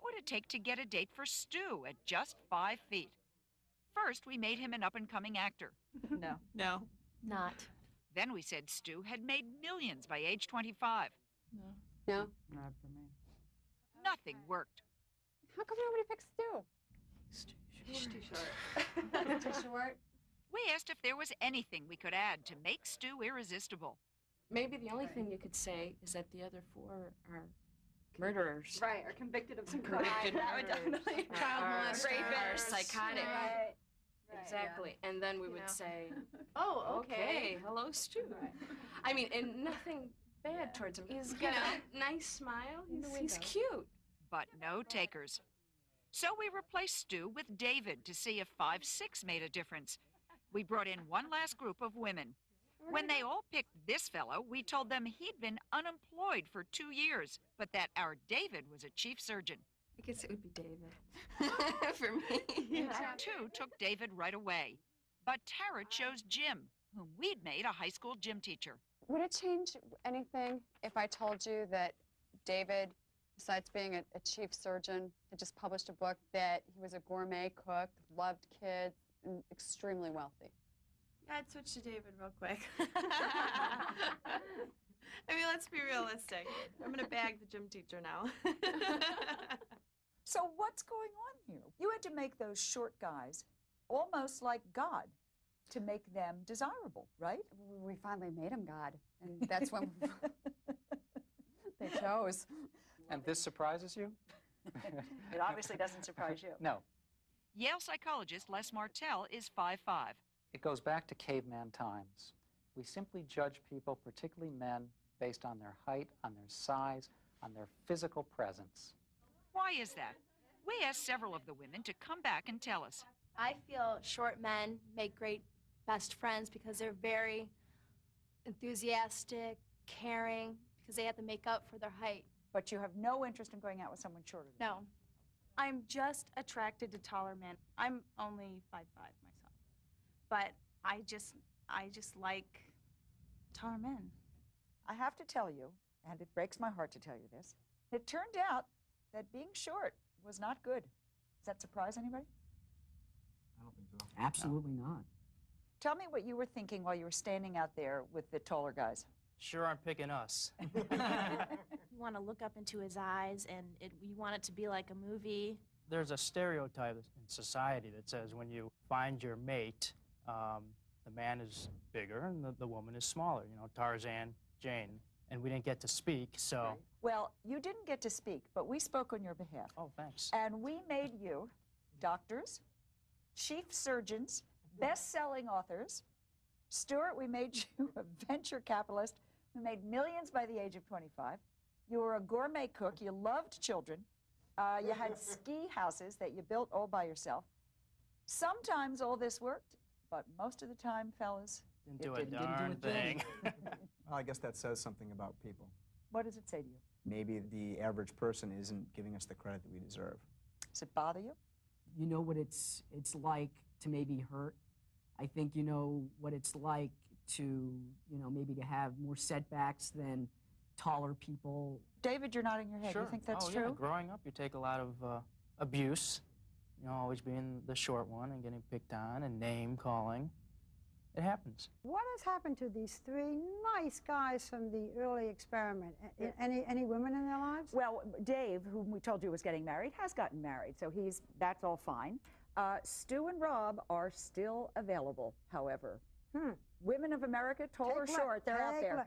What would it take to get a date for Stu at just 5 feet? First, we made him an up-and-coming actor. No. No. Not. Then we said Stu had made millions by age 25. No. No. Not for me. Nothing worked. How come nobody picked Stu? He's too short. Too short? We asked if there was anything we could add to make Stu irresistible. Maybe the only thing you could say is that the other four are murderers. Right, are convicted of some Convicted crime. That would murderers. definitely. Child molesters. Rapists. Psychotic. Right. Exactly. And then we You would know. say, Oh, okay, hello, Stu. Right. I mean, and nothing bad towards him. He's got a nice smile. He's cute. But no takers. So we replaced Stu with David to see if 5'6" made a difference. We brought in one last group of women. When they all picked this fellow, we told them he'd been unemployed for 2 years, but that our David was a chief surgeon. I guess it would be David. For me. Two took David right away. But Tara chose Jim, whom we'd made a high school gym teacher. Would it change anything if I told you that David, besides being a chief surgeon, had just published a book that he was a gourmet cook, loved kids, and extremely wealthy? Yeah, I'd switch to David real quick. I mean, let's be realistic. I'm gonna bag the gym teacher now. So what's going on here? You had to make those short guys almost like God to make them desirable, right? We finally made him God, and that's when they chose. And this surprises you? It obviously doesn't surprise you. No. Yale psychologist Les Martell is 5'5". It goes back to caveman times. We simply judge people, particularly men, based on their height, on their size, on their physical presence. Why is that? We asked several of the women to come back and tell us. I feel short men make great best friends because they're very enthusiastic, caring, because they have to make up for their height. But you have no interest in going out with someone shorter than you. No. I'm just attracted to taller men. I'm only 5'5" myself, but I just like taller men. I have to tell you, and it breaks my heart to tell you this, it turned out that being short was not good. Does that surprise anybody? I don't think so. Absolutely not. Tell me what you were thinking while you were standing out there with the taller guys. Sure aren't picking us. You want to look up into his eyes, and you want it to be like a movie. There's a stereotype in society that says when you find your mate, the man is bigger and the woman is smaller. You know, Tarzan, Jane. And we didn't get to speak, so... Right. Well, you didn't get to speak, but we spoke on your behalf. Oh, thanks. And we made you doctors, chief surgeons, best-selling authors. Stuart, we made you a venture capitalist who made millions by the age of 25. You were a gourmet cook. You loved children. You had ski houses that you built all by yourself. Sometimes all this worked, but most of the time, fellas, Didn't do a darn thing. Well, I guess that says something about people. What does it say to you? Maybe the average person isn't giving us the credit that we deserve. Does it bother you? You know what it's like to maybe hurt. I think you know what it's like to, maybe to have more setbacks than taller people. David, you're nodding your head. Sure. You think that's oh, true? Yeah. Growing up, you take a lot of abuse. Always being the short one and getting picked on and name calling. It happens. What has happened to these three nice guys from the early experiment? Any women in their lives? Well, Dave, whom we told you was getting married, has gotten married, so that's all fine. Stu and Rob are still available, however. Women of America, tall or short, they're out there.